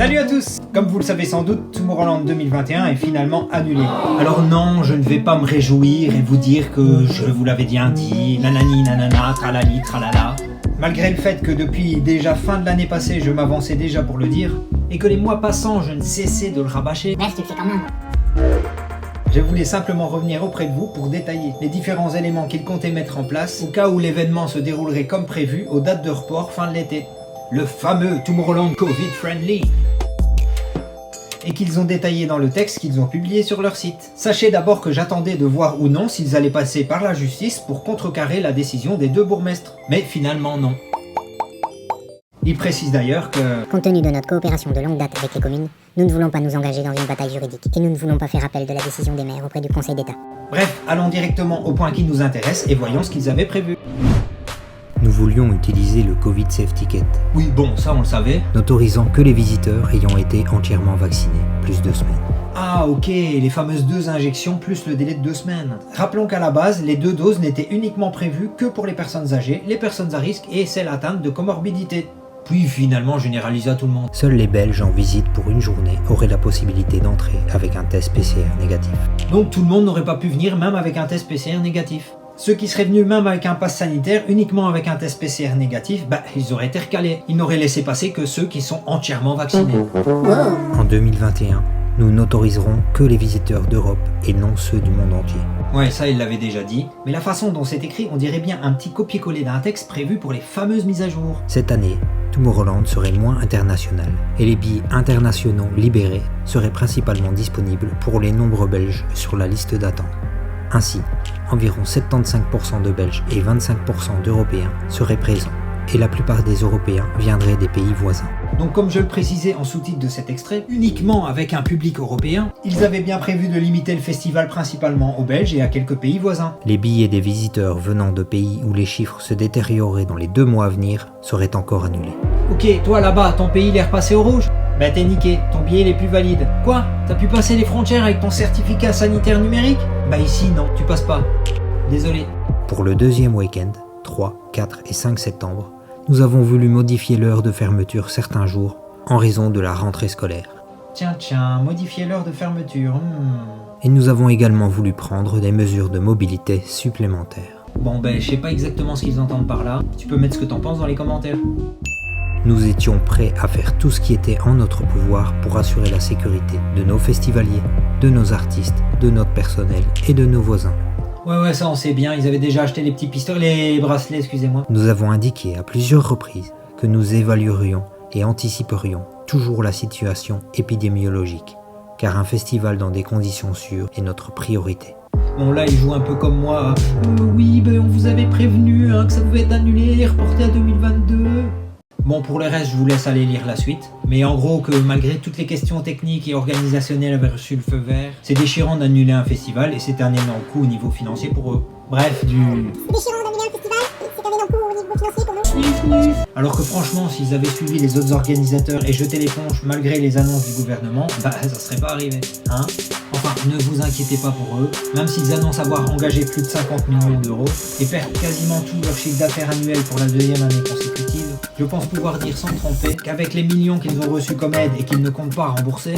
Salut à tous! Comme vous le savez sans doute, Tomorrowland 2021 est finalement annulé. Alors non, je ne vais pas me réjouir et vous dire que je vous l'avais bien dit, nanani nanana, tralali tralala. Malgré le fait que depuis déjà fin de l'année passée, je m'avançais déjà pour le dire, et que les mois passants, je ne cessais de le rabâcher. Bref, tu le fais quand même. Je voulais simplement revenir auprès de vous pour détailler les différents éléments qu'ils comptaient mettre en place au cas où l'événement se déroulerait comme prévu aux dates de report fin de l'été. Le fameux Tomorrowland Covid Friendly. Et qu'ils ont détaillé dans le texte qu'ils ont publié sur leur site. Sachez d'abord que j'attendais de voir ou non s'ils allaient passer par la justice pour contrecarrer la décision des deux bourgmestres. Mais finalement non. Il précise d'ailleurs que... Compte tenu de notre coopération de longue date avec les communes, nous ne voulons pas nous engager dans une bataille juridique et nous ne voulons pas faire appel de la décision des maires auprès du Conseil d'État. Bref, allons directement au point qui nous intéresse et voyons ce qu'ils avaient prévu. Nous voulions utiliser le Covid Safe Ticket, Oui, bon, ça on le savait. n'autorisant que les visiteurs ayant été entièrement vaccinés, plus 2 semaines. Ah ok, les fameuses 2 injections plus le délai de 2 semaines. Rappelons qu'à la base, les 2 doses n'étaient uniquement prévues que pour les personnes âgées, les personnes à risque et celles atteintes de comorbidité. Puis finalement généralisé à tout le monde. Seuls les Belges en visite pour une journée auraient la possibilité d'entrer avec un test PCR négatif. Donc tout le monde n'aurait pas pu venir même avec un test PCR négatif. Ceux qui seraient venus même avec un pass sanitaire uniquement avec un test PCR négatif, ils auraient été recalés. Ils n'auraient laissé passer que ceux qui sont entièrement vaccinés. En 2021, nous n'autoriserons que les visiteurs d'Europe et non ceux du monde entier. Ouais, ça il l'avait déjà dit. Mais la façon dont c'est écrit, on dirait bien un petit copier-coller d'un texte prévu pour les fameuses mises à jour. Cette année, Tomorrowland serait moins international et les billets internationaux libérés seraient principalement disponibles pour les nombreux Belges sur la liste d'attente. Ainsi, environ 75% de Belges et 25% d'Européens seraient présents et la plupart des Européens viendraient des pays voisins. Donc comme je le précisais en sous-titre de cet extrait, uniquement avec un public européen, ils avaient bien prévu de limiter le festival principalement aux Belges et à quelques pays voisins. Les billets des visiteurs venant de pays où les chiffres se détérioraient dans les 2 mois à venir seraient encore annulés. Ok, toi là-bas, ton pays il est repassé au rouge? Bah t'es niqué, ton billet il est plus valide. Quoi? T'as pu passer les frontières avec ton certificat sanitaire numérique? Bah ici non, tu passes pas. Désolé. Pour le deuxième week-end, 3, 4 et 5 septembre, nous avons voulu modifier l'heure de fermeture certains jours en raison de la rentrée scolaire. Tiens, modifier l'heure de fermeture. Et nous avons également voulu prendre des mesures de mobilité supplémentaires. Bon je sais pas exactement ce qu'ils entendent par là. Tu peux mettre ce que t'en penses dans les commentaires. Nous étions prêts à faire tout ce qui était en notre pouvoir pour assurer la sécurité de nos festivaliers, de nos artistes, de notre personnel et de nos voisins. Ouais, ça on sait bien, ils avaient déjà acheté les petits pistolets, les bracelets, excusez-moi. Nous avons indiqué à plusieurs reprises que nous évaluerions et anticiperions toujours la situation épidémiologique, car un festival dans des conditions sûres est notre priorité. Bon là ils jouent un peu comme moi. Oui, on vous avait prévenu que ça pouvait être annulé et reporté à 2022. Bon, pour le reste, je vous laisse aller lire la suite. Mais en gros, que malgré toutes les questions techniques et organisationnelles avaient reçu le feu vert, c'est déchirant d'annuler un festival et c'est un énorme coût au niveau financier pour eux. Bref, Déchirant d'annuler un festival, c'est un énorme coût au niveau financier pour nous. Alors que franchement, s'ils avaient suivi les autres organisateurs et jeté l'éponge malgré les annonces du gouvernement, ça serait pas arrivé, hein. Enfin, ne vous inquiétez pas pour eux, même s'ils annoncent avoir engagé plus de 50 millions d'euros et perdent quasiment tout leur chiffre d'affaires annuel pour la 2e année consécutive, je pense pouvoir dire sans tromper qu'avec les millions qu'ils ont reçus comme aide et qu'ils ne comptent pas rembourser,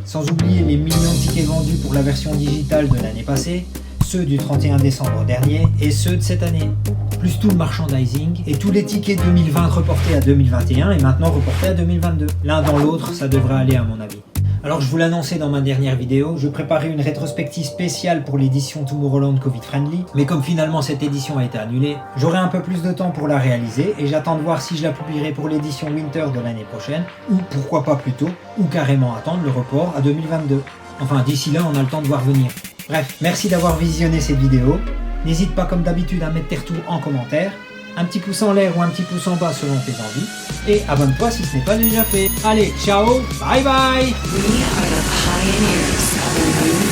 sans oublier les millions de tickets vendus pour la version digitale de l'année passée, ceux du 31 décembre dernier et ceux de cette année, plus tout le merchandising et tous les tickets 2020 reportés à 2021 et maintenant reportés à 2022. L'un dans l'autre, ça devrait aller à mon avis. Alors je vous l'annonçais dans ma dernière vidéo, je préparais une rétrospective spéciale pour l'édition Tomorrowland Covid Friendly, mais comme finalement cette édition a été annulée, j'aurai un peu plus de temps pour la réaliser et j'attends de voir si je la publierai pour l'édition Winter de l'année prochaine, ou pourquoi pas plus tôt, ou carrément attendre le report à 2022. Enfin d'ici là on a le temps de voir venir. Bref, merci d'avoir visionné cette vidéo, n'hésite pas comme d'habitude à mettre tes retours en commentaire, un petit pouce en l'air ou un petit pouce en bas selon tes envies, et abonne-toi si ce n'est pas déjà fait. Allez, ciao, bye bye! We are the pioneers of a new